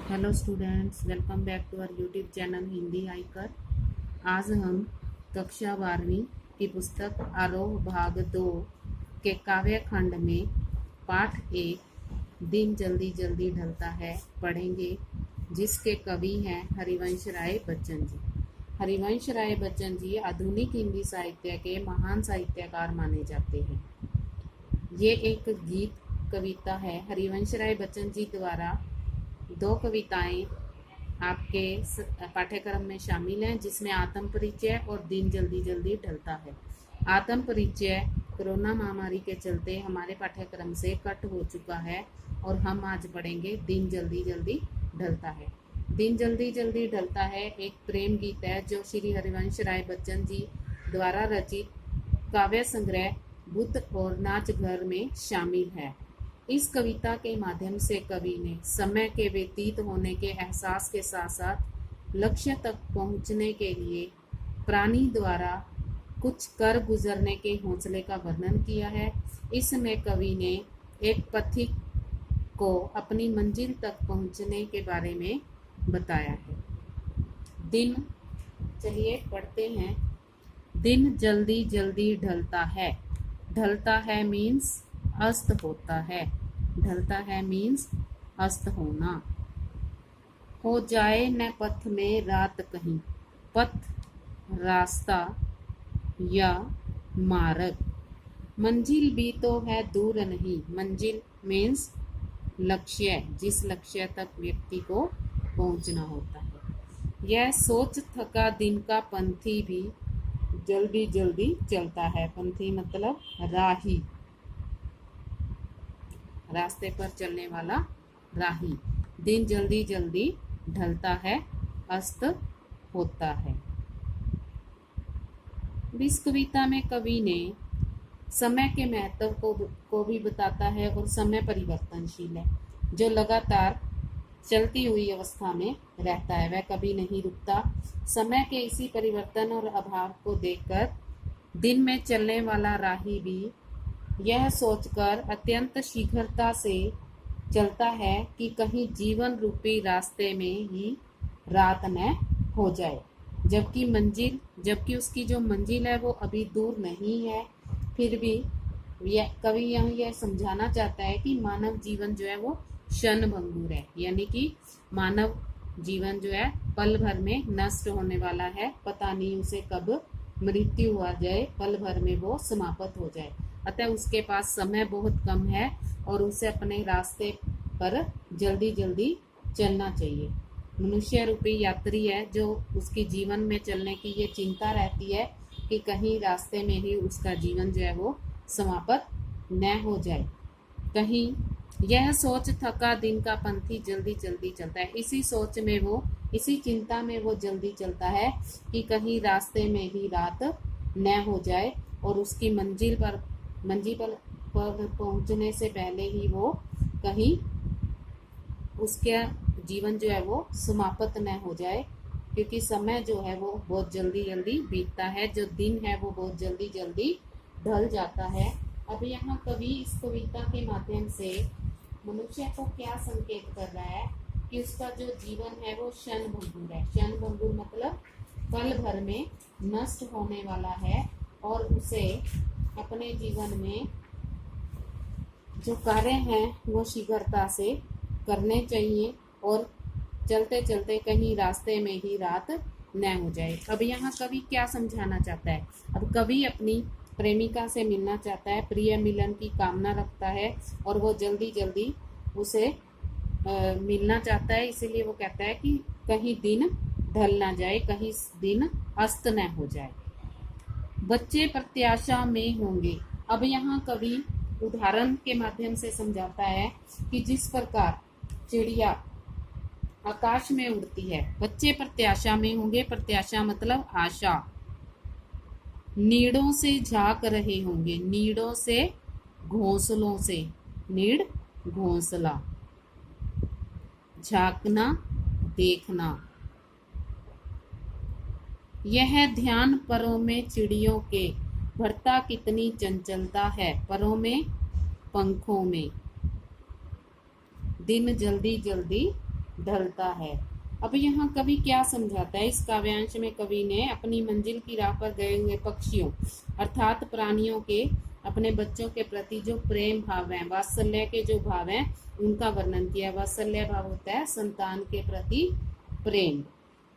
Hello students, welcome back to our YouTube channel Hindi आइकर। आज हम कक्षा 12वीं की पुस्तक आरोह भाग 2 के काव्य खंड में पाठ 1 दिन जल्दी जल्दी ढलता है पढ़ेंगे, जिसके कवि हैं हरिवंश राय बच्चन जी। हरिवंश राय बच्चन जी आधुनिक हिंदी साहित्य के महान साहित्यकार माने जाते हैं। ये एक गीत कविता है। हरिवंश राय बच्चन जी द्वारा 2 कविताएं आपके पाठ्यक्रम में शामिल हैं, जिसमें आत्म परिचय और दिन जल्दी जल्दी ढलता है। आत्म परिचय कोरोना महामारी के चलते हमारे पाठ्यक्रम से कट हो चुका है और हम आज पढ़ेंगे दिन जल्दी जल्दी ढलता है। दिन जल्दी जल्दी ढलता है एक प्रेम गीत है जो श्री हरिवंश राय बच्चन जी द्वारा रचित काव्य संग्रह बुद्ध और नाच घर में शामिल है। इस कविता के माध्यम से कवि ने समय के व्यतीत होने के एहसास के साथ साथ लक्ष्य तक पहुंचने के लिए प्राणी द्वारा कुछ कर गुजरने के हौसले का वर्णन किया है। इसमें कवि ने एक पथिक को अपनी मंजिल तक पहुंचने के बारे में बताया है। दिन, चलिए पढ़ते हैं। दिन जल्दी जल्दी ढलता है। ढलता है मीन्स अस्त होता है। ढलता है मीन्स अस्त होना। हो जाए न पथ में रात कहीं, पथ रास्ता या मार्ग, मंजिल भी तो है दूर नहीं। मंजिल मीन्स लक्ष्य, जिस लक्ष्य तक व्यक्ति को पहुंचना होता है। यह सोच थका दिन का पंथी भी जल्दी जल्दी चलता है। पंथी मतलब राही, रास्ते पर चलने वाला राही। दिन जल्दी जल्दी ढलता है, अस्त होता है। इस कविता में कवि ने समय के महत्व को भी बताता है और समय परिवर्तनशील है, जो लगातार चलती हुई अवस्था में रहता है, वह कभी नहीं रुकता। समय के इसी परिवर्तन और अभाव को देखकर दिन में चलने वाला राही भी यह सोचकर अत्यंत शीघ्रता से चलता है कि कहीं जीवन रूपी रास्ते में ही रात न हो जाए, जबकि उसकी जो मंजिल है वो अभी दूर नहीं है। फिर भी कवि यह समझाना चाहता है कि मानव जीवन जो है वो क्षण भंगुर है, यानी कि मानव जीवन जो है पल भर में नष्ट होने वाला है। पता नहीं उसे कब मृत्यु आ जाए, पल भर में वो समाप्त हो जाए। अतः उसके पास समय बहुत कम है और उसे अपने रास्ते पर जल्दी जल्दी चलना चाहिए। मनुष्य रूपी यात्री है जो उसकी जीवन में चलने की ये चिंता रहती है कि कहीं रास्ते में ही उसका जीवन जो है वो समाप्त न हो जाए। कहीं यह सोच थका दिन का पंथी जल्दी जल्दी चलता है। इसी सोच में वो, इसी चिंता में वो जल्दी चलता है कि कहीं रास्ते में ही रात न हो जाए और उसकी मंजिल पर पहुंचने से पहले ही वो कहीं उसका जीवन जो है वो समाप्त न हो जाए, क्योंकि समय जो है वो बहुत जल्दी जल्दी बीतता है। जो दिन है वो बहुत जल्दी जल्दी ढल जाता है। अब यहाँ कवि इस कविता के माध्यम से मनुष्य को क्या संकेत कर रहा है कि उसका जो जीवन है वो क्षण भंगुर है। क्षण भंगुर मतलब पल भर में नष्ट होने वाला है और उसे अपने जीवन में जो कार्य हैं वो शीघ्रता से करने चाहिए और चलते चलते कहीं रास्ते में ही रात न हो जाए। अब यहाँ कवि क्या समझाना चाहता है? अब कवि अपनी प्रेमिका से मिलना चाहता है, प्रिय मिलन की कामना रखता है और वो जल्दी जल्दी उसे मिलना चाहता है। इसीलिए वो कहता है कि कहीं दिन ढल ना जाए, कहीं दिन अस्त न हो जाए। बच्चे प्रत्याशा में होंगे। अब यहाँ कवि उदाहरण के माध्यम से समझाता है कि जिस प्रकार चिड़िया आकाश में उड़ती है, बच्चे प्रत्याशा में होंगे। प्रत्याशा मतलब आशा। नीड़ों से झांक रहे होंगे। नीड़ों से, घोंसलों से, नीड़ घोंसला, झांकना, देखना। यह ध्यान परों में चिड़ियों के, भरता कितनी चंचलता है, परों में, पंखों में। दिन जल्दी जल्दी ढलता है। अब यहाँ कवि क्या समझाता है? इस काव्यांश में कवि ने अपनी मंजिल की राह पर गए हुए पक्षियों अर्थात प्राणियों के अपने बच्चों के प्रति जो प्रेम भाव है, वात्सल्य के जो भाव हैं, उनका वर्णन किया। वात्सल्य भाव होता है संतान के प्रति प्रेम।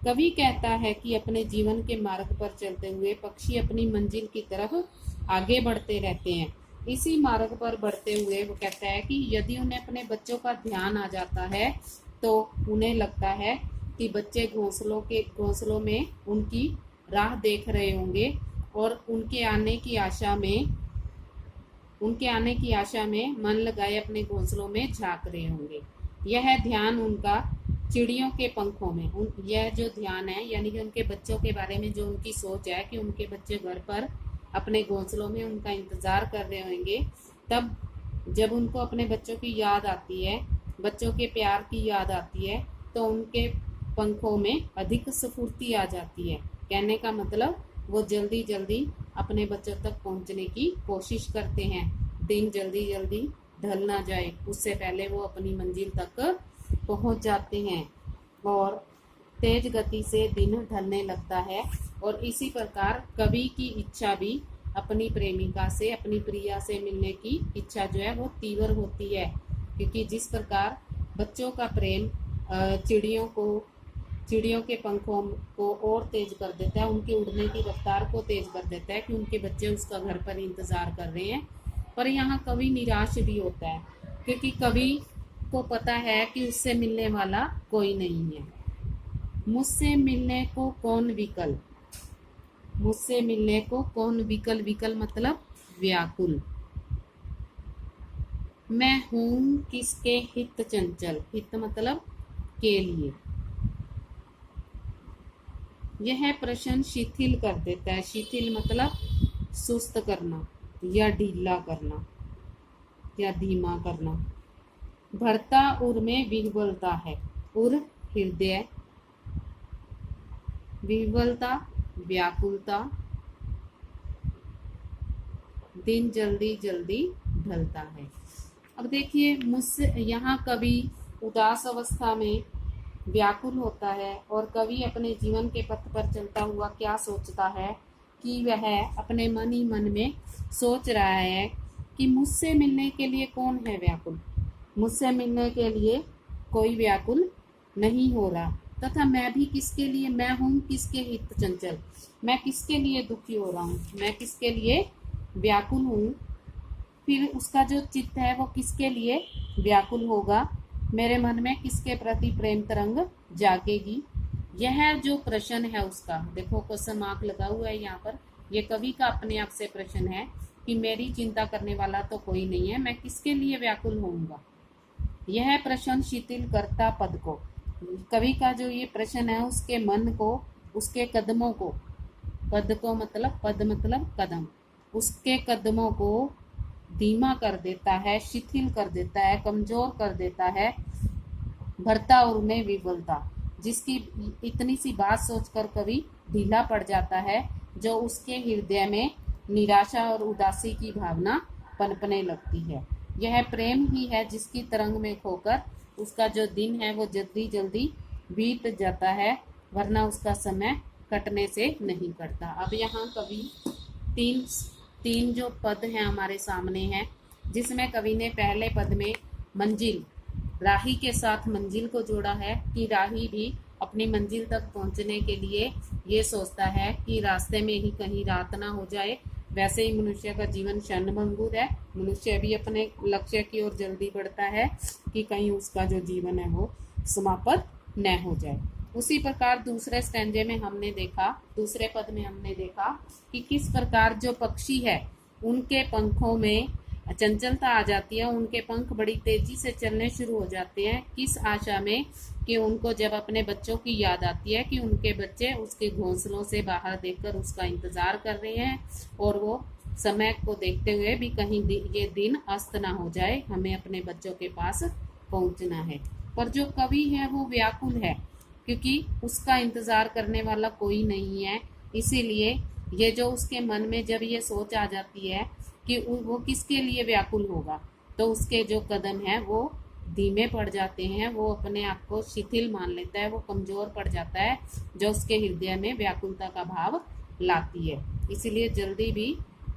कवि कहता है कि अपने जीवन के मार्ग पर चलते हुए पक्षी अपनी मंजिल की तरफ आगे बढ़ते रहते हैं। इसी मार्ग पर बढ़ते हुए वो कहता है कि यदि उन्हें अपने बच्चों का ध्यान आ जाता है तो उन्हें लगता है कि बच्चे घोंसलों में उनकी राह देख रहे होंगे और उनके आने की आशा में मन लगाए अपने घोंसलों में झांक रहे होंगे। यह ध्यान उनका चिड़ियों के पंखों में, यह जो ध्यान है यानी कि उनके बच्चों के बारे में जो उनकी सोच है कि उनके बच्चे घर पर अपने घोंसलों में उनका इंतजार कर रहे होंगे, तब जब उनको अपने बच्चों की याद आती है, बच्चों के प्यार की याद आती है, तो उनके पंखों में अधिक स्फूर्ति आ जाती है। कहने का मतलब वो जल्दी जल्दी अपने बच्चों तक पहुंचने की कोशिश करते हैं। दिन जल्दी जल्दी ढल ना जाए, उससे पहले वो अपनी मंजिल तक पहुंच जाते हैं और तेज गति से दिन ढलने लगता है। और इसी प्रकार कवि की इच्छा भी अपनी प्रेमिका से, अपनी प्रिया से मिलने की इच्छा जो है वो तीव्र होती है, क्योंकि जिस प्रकार बच्चों का प्रेम चिड़ियों के पंखों को और तेज कर देता है, उनके उड़ने की रफ्तार को तेज कर देता है कि उनके बच्चे उसका घर पर इंतजार कर रहे हैं। पर यहाँ कवि निराश भी होता है, क्योंकि कवि को पता है कि उससे मिलने वाला कोई नहीं है। मुझसे मिलने को कौन विकल, मुझसे मिलने को कौन विकल, विकल मतलब व्याकुल। मैं हूं किसके हित चंचल, हित मतलब के लिए। यह प्रश्न शिथिल कर देता है, शिथिल मतलब सुस्त करना या ढीला करना या धीमा करना। भरता उर में विह्वलता है, उर हृदय, विह्वलता व्याकुलता, दिन जल्दी जल्दी ढलता है। अब देखिए, मुझसे यहाँ कवि उदास अवस्था में व्याकुल होता है और कवि अपने जीवन के पथ पर चलता हुआ क्या सोचता है कि वह अपने मन ही मन में सोच रहा है कि मुझसे मिलने के लिए कौन है व्याकुल, मुझसे मिलने के लिए कोई व्याकुल नहीं हो रहा, तथा मैं भी किसके लिए, मैं हूँ किसके हित चंचल, मैं किसके लिए दुखी हो रहा हूँ, मैं किसके लिए व्याकुल हूँ। फिर उसका जो चित्त है वो किसके लिए व्याकुल होगा, मेरे मन में किसके प्रति प्रेम तरंग जागेगी। यह जो प्रश्न है उसका, देखो क्वेश्चन मार्क लगा हुआ है यहाँ पर, ये कवि का अपने आप से प्रश्न है कि मेरी चिंता करने वाला तो कोई नहीं है, मैं किसके लिए व्याकुल होऊंगा। यह प्रश्न शिथिल करता पद को, कवि का जो ये प्रश्न है उसके मन को, उसके कदमों को, पद को मतलब पद मतलब कदम, उसके कदमों को धीमा कर देता है, शिथिल कर देता है, कमजोर कर देता है। भरता और में विवलता, जिसकी इतनी सी बात सोचकर कवि ढीला पड़ जाता है, जो उसके हृदय में निराशा और उदासी की भावना पनपने लगती है। यह प्रेम ही है जिसकी तरंग में खोकर उसका जो दिन है वो जल्दी जल्दी बीत जाता है, वरना उसका समय कटने से नहीं कटता। अब यहाँ कवि तीन जो पद हैं हमारे सामने हैं, जिसमें कवि ने पहले पद में मंजिल, राही के साथ मंजिल को जोड़ा है कि राही भी अपनी मंजिल तक पहुंचने के लिए ये सोचता है कि रास्ते में ही कहीं रात ना हो जाए। वैसे ही मनुष्य का जीवन क्षणभंगुर है, मनुष्य भी अपने लक्ष्य की ओर जल्दी बढ़ता है कि कहीं उसका जो जीवन है वो समाप्त न हो जाए। उसी प्रकार दूसरे स्टैंजे में हमने देखा, दूसरे पद में हमने देखा कि किस प्रकार जो पक्षी है उनके पंखों में चंचलता आ जाती है, उनके पंख बड़ी तेजी से चलने शुरू हो जाते हैं, किस आशा में कि उनको जब अपने बच्चों की याद आती है कि उनके बच्चे उसके घोंसलों से बाहर देखकर उसका इंतजार कर रहे हैं और वो समय को देखते हुए भी कहीं ये दिन अस्त ना हो जाए, हमें अपने बच्चों के पास पहुंचना है। पर जो कवि है वो व्याकुल है, क्योंकि उसका इंतजार करने वाला कोई नहीं है। इसीलिए ये जो उसके मन में जब ये सोच आ जाती है कि वो किसके लिए व्याकुल होगा, तो उसके जो कदम है वो धीमे पड़ जाते हैं, वो अपने आप को शिथिल मान लेता है, वो कमजोर पड़ जाता है, जो उसके हृदय में व्याकुलता का भाव लाती है। इसलिए जल्दी भी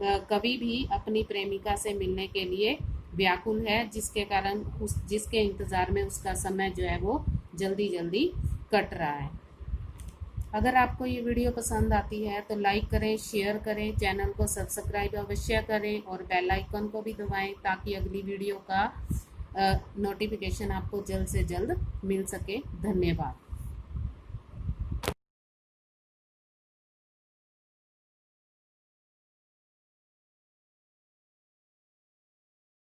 कभी भी अपनी प्रेमिका से मिलने के लिए व्याकुल है, जिसके कारण जिसके इंतजार में उसका समय जो है वो जल्दी जल्दी कट रहा है। अगर आपको ये वीडियो पसंद आती है तो लाइक करें, शेयर करें, चैनल को सब्सक्राइब अवश्य करें और बेल आइकन को भी दबाएं ताकि अगली वीडियो का नोटिफिकेशन आपको जल्द से जल्द मिल सके। धन्यवाद।